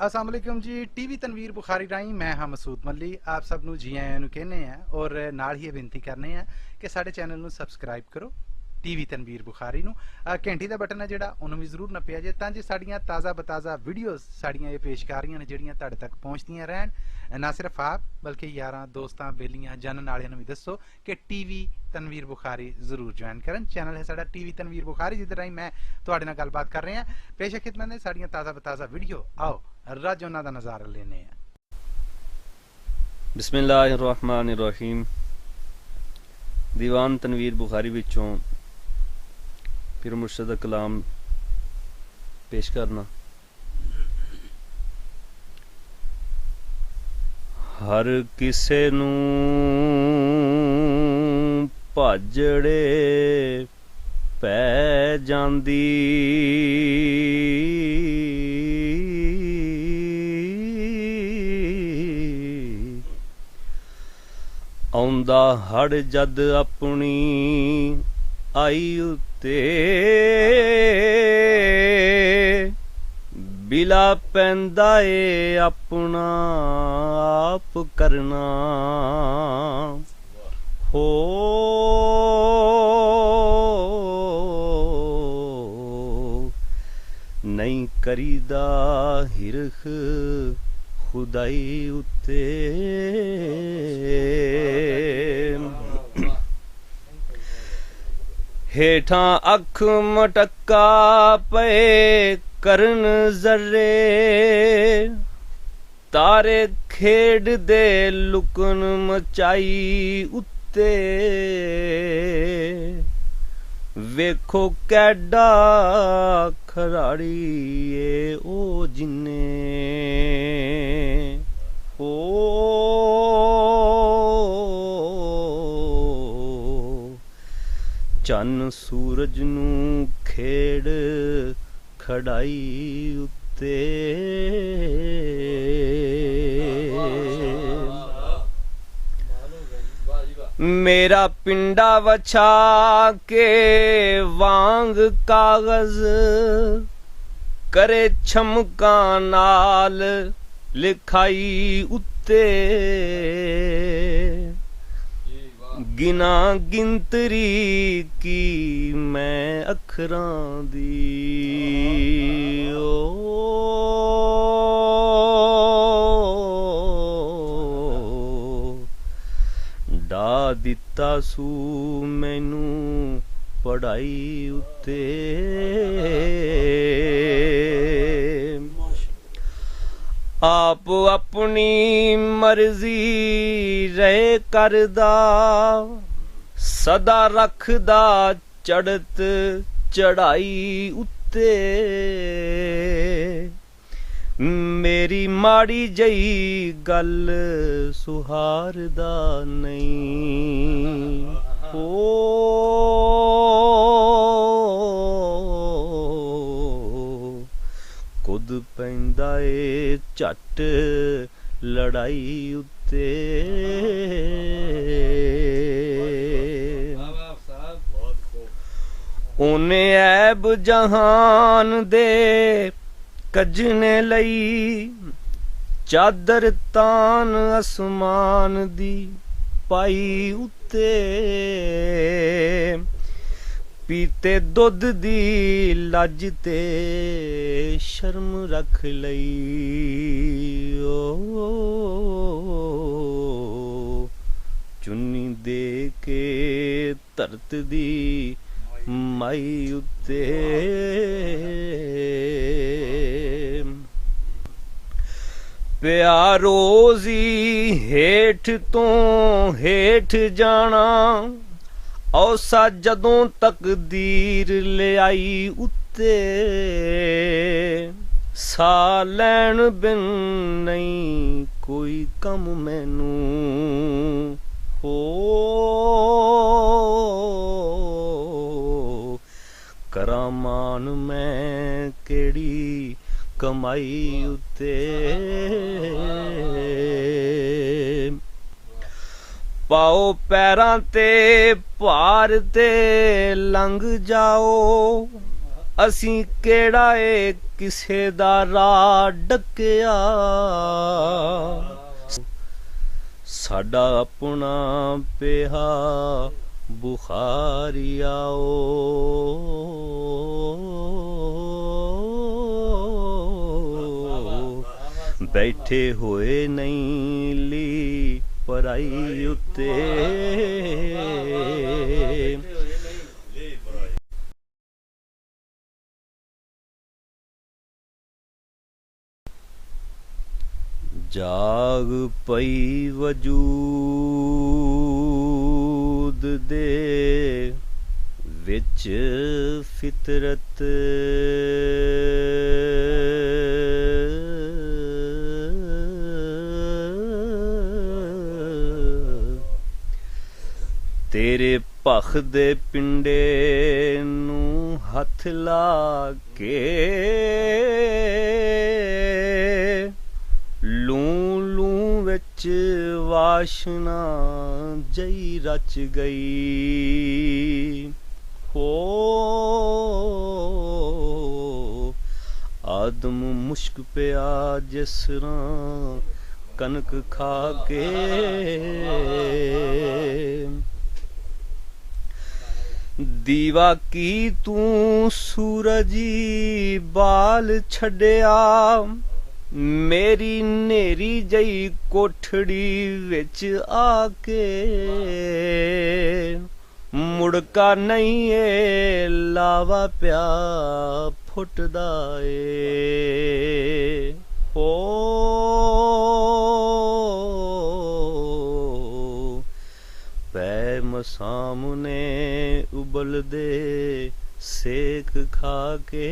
अस्सलाम वालेकुम जी। टीवी तनवीर बुखारी राही मैं हाँ मसूद मल्ली आप सब नू जी आयां नू कहने हैं और नाल ही बेनती करने हैं कि साडे चैनल नू सबसक्राइब करो टीवी तनवीर बुखारी नू। घंटी का बटन है जिहड़ा उन्होंने भी जरूर नप्पिया जे तां जे साड़ियां ताज़ा बताज़ा वीडियोज़ साड़ियां ये पेशकारियां ने जिहड़ियां तुहाडे तक पहुँचदियां रहन। ना सिर्फ आप बल्कि यारां दोस्तां बेलियां जानन वालियां नू भी दसो कि टीवी तनवीर बुखारी जरूर ज्वाइन करन। चैनल है साडा टीवी तनवीर बुखारी जिहदे राही मैं तुहाडे नाल गलबात कर रहे हैं। पेश खिदमत ने साड़ियां ताज़ा बताज़ा वीडियो आओ रज उन्हां दा नज़ारा लेने हैं। बिस्मिल्लाहिर्रहमानिर्रहीम। दीवान तनवीर बुखारी विचों पीर मुर्शद दा कलाम पेश करना। हर किसे नू भाजड़े पै जांदी आउंदा हड़ जद अपनी आई उत्ते बिला पैंदा ए अपना आप करना हो। नहीं करीदा हिरख खुदाई उत्ते हेठां अख मटक्का पे करन जर्रे तारे खेड दे लुकन मचाई उत्ते वेखो कैडा खराड़ी ए ओ जिन्ने हो। चन्न सूरज नू खेड़ खड़ाई उत्ते मेरा पिंडा वछा के वांग कागज करे छमका नाल लिखाई उत्ते गिना गिनतरी की मैं अखरां दी ओ। डा दिता सू मैनू पढ़ाई उत्ते आप अपनी मर्जी रहे करदा सदा रखदा चढ़त चढ़ाई उत्ते मेरी माड़ी जई गल सुहारदा नहीं हो। खुद पैंदा ए झट लड़ाई उत्ते ओने ऐब जहान दे कजने लई चादर तान आसमान दी पाई उत्ते पीते दुध दी लज ते शर्म रख लई ओ। चुन्नी दे के धरत दी माई उत्ते पिया रोजी हेठ तो हेठ जाना औसा जदों तकदीर ले आई उत्ते सा लैन बिन नहीं कोई कम मैनू हो। करामान मैं केड़ी कमाई उत्ते पाओ पैरां ते भार ते लंघ जाओ ਅਸੀਂ ਕਿਹੜਾ ਏ ਕਿਸੇ ਦਾ ਰਾਹ ਡੱਕਿਆ, ਸਾਡਾ ਆਪਣਾ ਪਿਆ ਬੁਖਾਰੀਆ ਬੈਠੇ ਹੋਏ ਨਹੀਂ ਲੀ ਪਰਾਈ ਉੱਤੇ। ਜਾਗ ਪਈ ਵਜੂਦ ਦੇ ਵਿੱਚ ਫਿਤਰਤ, ਤੇਰੇ ਭਖ ਦੇ ਪਿੰਡੇ ਨੂੰ ਹੱਥ ਲਾ ਕੇ ਲੂੰ ਲੂੰ ਵਿੱਚ ਵਾਸ਼ਨਾ ਜਈ ਰਚ ਗਈ। ਹੋ ਆਦਮ ਮੁਸ਼ਕ ਪਿਆ ਜਿਸ ਤਰ੍ਹਾਂ ਕਣਕ ਖਾ ਕੇ। ਦੀਵਾ ਕੀ ਤੂੰ ਸੂਰਜੀ ਬਾਲ ਛੱਡਿਆ, ਮੇਰੀ ਨੇਰੀ ਜਈ ਕੋਠੜੀ ਵਿੱਚ ਆ ਕੇ। ਮੁੜਕਾ ਨਹੀਂ ਏ ਲਾਵਾ ਪਿਆ ਫੁੱਟਦਾ ਏ। ਹੋ ਪੈ ਸਾਹਮਣੇ ਉਬਲਦੇ ਸੇਕ ਖਾ ਕੇ।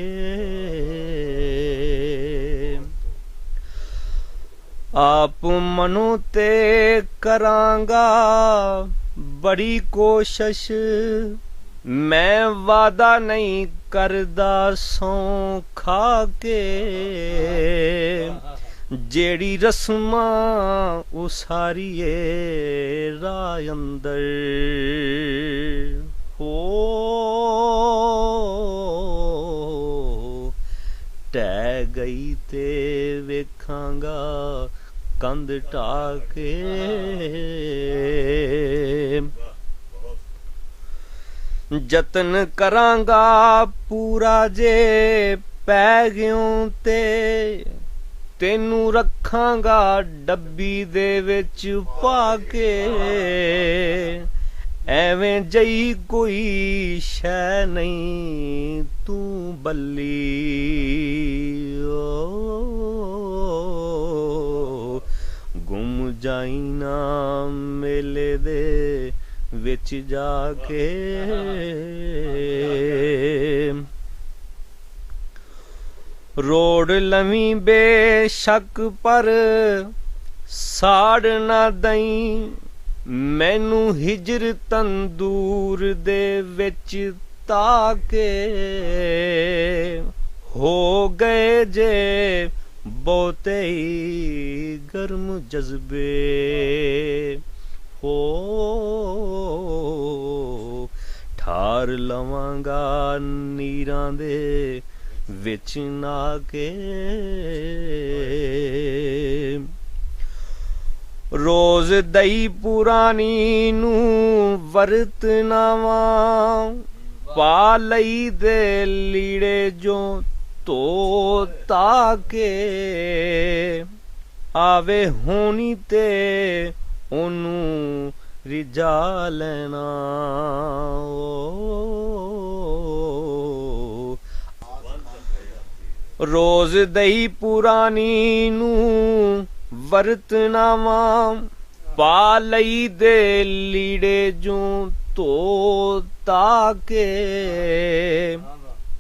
ਆਪ ਮਨੋਂ ਤੇ ਕਰਾਂਗਾ ਬੜੀ ਕੋਸ਼ਿਸ਼, ਮੈਂ ਵਾਦਾ ਨਹੀਂ ਕਰਦਾ ਸੌਂ ਖਾ ਕੇ। ਜਿਹੜੀ ਰਸਮਾਂ ਉਸਾਰੀਏ ਰਾਹ ਅੰਦਰ, ਹੋ ਟਹਿ ਗਈ ਤੇ ਵੇਖਾਂਗਾ ਕੰਧ ਢਾ ਕੇ। ਜਤਨ ਕਰਾਂਗਾ ਪੂਰਾ ਜੇ ਪੈ ਗਿਉ ਤੇ, ਤੈਨੂੰ ਰੱਖਾਂਗਾ ਡੱਬੀ ਦੇ ਵਿੱਚ ਪਾ ਕੇ। ਐਵੇਂ ਜਈ ਕੋਈ ਸ਼ੈ ਨਹੀਂ ਤੂੰ ਬੱਲੀ, ਗੁੰਮ ਜਾਈ ਨਾ ਮੇਲੇ ਦੇ ਵਿੱਚ ਜਾ ਕੇ। ਰੋੜ ਲਵੀਂ ਬੇਸ਼ੱਕ ਪਰ ਸਾੜ ਨਾ ਦਈ, ਮੈਨੂੰ ਹਿਜਰ ਤੰਦੂਰ ਦੇ ਵਿੱਚ ਤਾ ਕੇ। ਹੋ ਗਏ ਜੇ ਬਹੁਤੇ ਹੀ ਗਰਮ ਜਜ਼ਬੇ, ਹੋ ਠਾਰ ਲਵਾਂਗਾ ਨੀਰਾਂ ਦੇ ਵਿੱਚ ਨਾ ਕੇ। ਰੋਜ਼ ਦਈ ਪੁਰਾਣੀ ਨੂੰ ਵਰਤ ਨਾਵਾਂ, ਪਾ ਲਈ ਦੇ ਲੀੜੇ ਜੋ ਧੋ ਤਾ ਕੇ। ਆਵੇ ਹੋਣੀ ਤੇ ਉਹਨੂੰ ਰਿਜਾ ਲੈਣਾ, ਰੋਜ਼ ਦਈ ਪੁਰਾਣੀ ਨੂੰ ਵਰਤਨਾਵਾਂ, ਪਾ ਲਈ ਦੇ ਲੀੜੇ ਜੋ ਧੋ ਤਾ ਕੇ।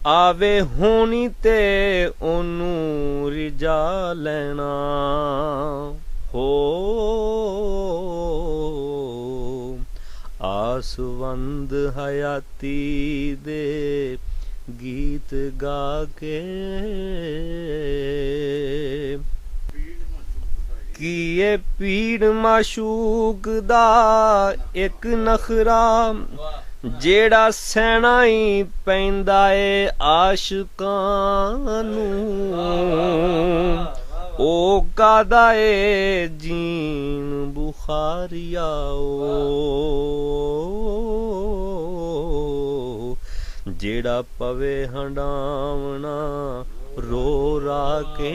ਆਵੇ ਹੋਣੀ ਤੇ ਉਹਨੂੰ ਰਿਜਾ ਲੈਣਾ, ਹੋ ਆਸਵੰਦ ਹਯਾਤੀ ਦੇ ਗੀਤ ਗਾ ਕੇ। ਕੀਏ ਪੀੜ ਮਾਸ਼ੂਕ ਦਾ ਇੱਕ ਨਖਰਾ, ਜਿਹੜਾ ਸਹਿਣਾ ਹੀ ਪੈਂਦਾ ਏ ਆਸ਼ਿਕਾਂ ਨੂੰ ਉਹ ਕਾਦਾ ਏ ਜੀਣ ਬੁਖਾਰੀਆ ਓ ਜਿਹੜਾ ਪਵੇ ਹੰਡਾਵਣਾ ਰੋ ਰਾ ਕੇ